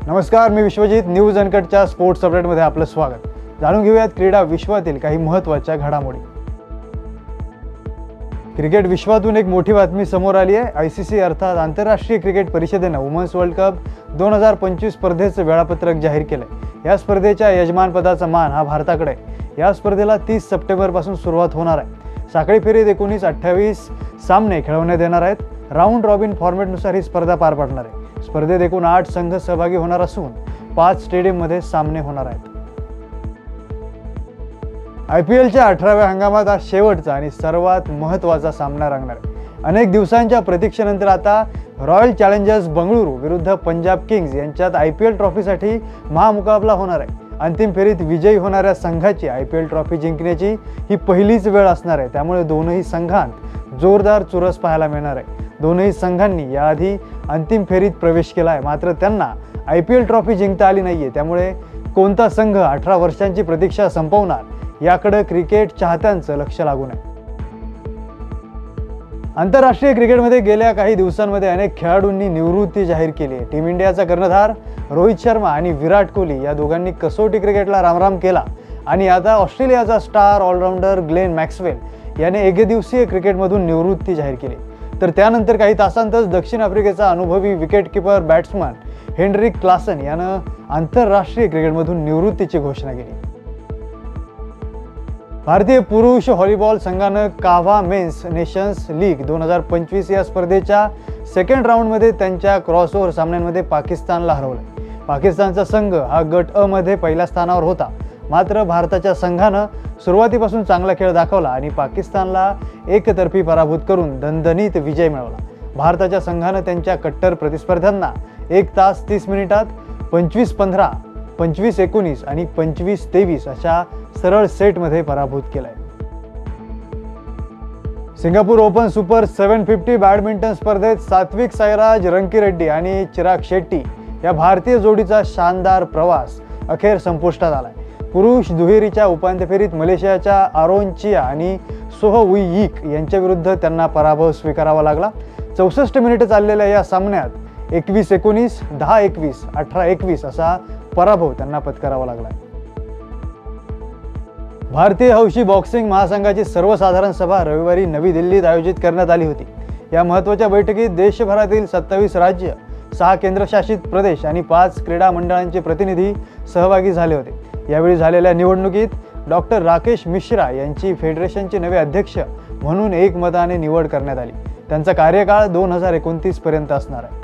नमस्कार, मी Vishwajit. News अनकटच्या sports अपडेटमध्ये आपलं स्वागत. जाणून घेऊयात क्रीडा विश्वातील काही महत्त्वाच्या घडामोडी. क्रिकेट विश्वातून एक मोठी बातमी समोर आली आहे. ICC अर्थात आंतरराष्ट्रीय क्रिकेट परिषदेनं वुमन्स वर्ल्ड कप 2025 स्पर्धेचं वेळापत्रक जाहीर केलंय. या स्पर्धेच्या यजमानपदाचा मान हा भारताकडे आहे. या स्पर्धेला 30 सप्टेंबरपासून सुरुवात होणार आहे. साखळी फेरीत 19-28 सामने खेळवण्यात येणार आहेत. राऊंड रॉबिन फॉर्मॅटनुसार ही स्पर्धा पार पडणार आहे. स्पर्धेत एकूण 8 संघ सहभागी होणार असून 5 स्टेडियममध्ये सामने होणार आहेत. IPLच्या 18व्या हंगामात आज शेवटचा आणि सर्वात महत्त्वाचा सामना रंगणार आहे. अनेक दिवसांच्या प्रतीक्षेनंतर आता रॉयल चॅलेंजर्स बंगळुरू विरुद्ध पंजाब किंग्स यांच्यात IPL ट्रॉफीसाठी महामुकाबला होणार आहे. अंतिम फेरीत विजयी होणाऱ्या संघाची IPL ट्रॉफी जिंकण्याची ही पहिलीच वेळ असणार आहे. त्यामुळे दोनही संघांत जोरदार चुरस पाहायला मिळणार आहे. दोनही संघांनी याआधी अंतिम फेरीत प्रवेश केला आहे, मात्र त्यांना IPL ट्रॉफी जिंकता आली नाहीये. त्यामुळे कोणता संघ 18 वर्षांची प्रतीक्षा संपवणार याकडे क्रिकेट चाहत्यांचं लक्ष लागून आहे. आंतरराष्ट्रीय क्रिकेटमध्ये गेल्या काही दिवसांमध्ये अनेक खेळाडूंनी निवृत्ती जाहीर केली आहे. टीम इंडियाचा कर्णधार रोहित शर्मा आणि विराट कोहली या दोघांनी कसोटी क्रिकेटला रामराम केला आणि आता ऑस्ट्रेलियाचा स्टार ऑलराऊंडर ग्लेन मॅक्सवेल याने एकदिवसीय क्रिकेटमधून निवृत्ती जाहीर केली. तर त्यानंतर काही तासांतच दक्षिण आफ्रिकेचा अनुभवी विकेटकीपर बॅट्समन हेनरिक क्लासन यानं आंतरराष्ट्रीय क्रिकेटमधून निवृत्तीची घोषणा केली. भारतीय पुरुष व्हॉलीबॉल संघानं काव्हा मेन्स नेशन्स लीग 2025 या स्पर्धेच्या सेकंड राऊंडमध्ये त्यांच्या क्रॉसओव्हर सामन्यांमध्ये पाकिस्तानला हरवलं. पाकिस्तानचा संघ हा गट अ मध्ये पहिल्या स्थानावर होता. मात्र भारताच्या संघानं सुरुवातीपासून चांगला खेळ दाखवला आणि पाकिस्तानला एकतर्फी पराभूत करून दणदणीत विजय मिळवला. भारताच्या संघानं त्यांच्या कट्टर प्रतिस्पर्ध्यांना 1 तास 30 मिनिटात 25-15, 25-19 आणि 25-23 अशा सरळ सेटमध्ये पराभूत केलाय. सिंगापूर ओपन सुपर 750 बॅडमिंटन स्पर्धेत सात्विक साईराज रंकीरेड्डी आणि चिराग शेट्टी या भारतीय जोडीचा शानदार प्रवास अखेर संपुष्टात आलाय. पुरुष दुहेरीच्या उपांत्य फेरीत मलेशियाच्या आरोन चिया आणि सोह उई यिक यांच्या विरुद्ध त्यांना पराभव स्वीकारावा लागला. 64 मिनिटे चाललेल्या या सामन्यात 21-19, 10-21, 18-21 असा पराभव त्यांना पत्करावा लागला. भारतीय हौशी बॉक्सिंग महासंघाची सर्वसाधारण सभा रविवारी नवी दिल्लीत आयोजित करण्यात आली होती. या महत्त्वाच्या बैठकीत देशभरातील 27 राज्य, 6 केंद्रशासित प्रदेश आणि 5 क्रीडा मंडळांचे प्रतिनिधी सहभागी झाले होते. यावेळी झालेल्या निवडणुकीत डॉक्टर राकेश मिश्रा यांची फेडरेशनचे नवे अध्यक्ष म्हणून एकमताने निवड करण्यात आली. त्यांचा कार्यकाळ 2029 पर्यंत असणार आहे.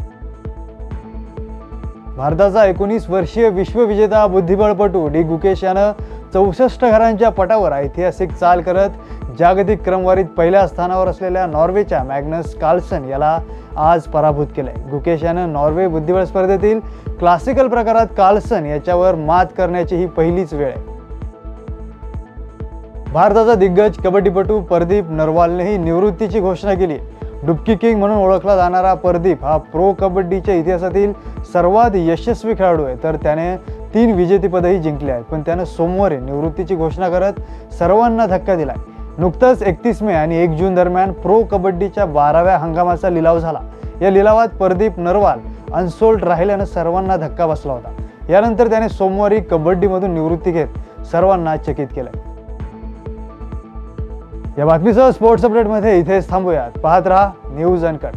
भारताचा 19 वर्षीय विश्वविजेता बुद्धिबळपटू डी गुकेश यानं 64 घरांच्या पटावर ऐतिहासिक चाल करत जागतिक क्रमवारीत पहिल्या स्थानावर असलेल्या नॉर्वेच्या मॅग्नस कार्लसन याला आज पराभूत केलंय. गुकेश यानं नॉर्वे बुद्धिबळ स्पर्धेतील क्लासिकल प्रकारात कार्लसन याच्यावर मात करण्याची ही पहिलीच वेळ आहे. भारताचा दिग्गज कबड्डीपटू प्रदीप नरवालनेही निवृत्तीची घोषणा केली. डुबकी किंग म्हणून ओळखला जाणारा प्रदीप हा प्रो कबड्डीच्या इतिहासातील सर्वात यशस्वी खेळाडू आहे. तर त्याने 3 विजेतेपदही जिंकले आहेत. पण त्यानं सोमवारी निवृत्तीची घोषणा करत सर्वांना धक्का दिलाय. नुकताच 31 मे आणि 1 जून दरम्यान प्रो कबड्डीच्या 12व्या हंगामाचा लिलाव झाला. या लिलावात प्रदीप नरवाल अनसोल्ड राहिल्यानं सर्वांना धक्का बसला होता. यानंतर त्याने सोमवारी कबड्डीमधून निवृत्ती घेत सर्वांना चकित केलंय. या बातमीसह स्पोर्ट्स अपडेटमध्ये इथेच थांबूयात. पाहत रहा न्यूज अनकट.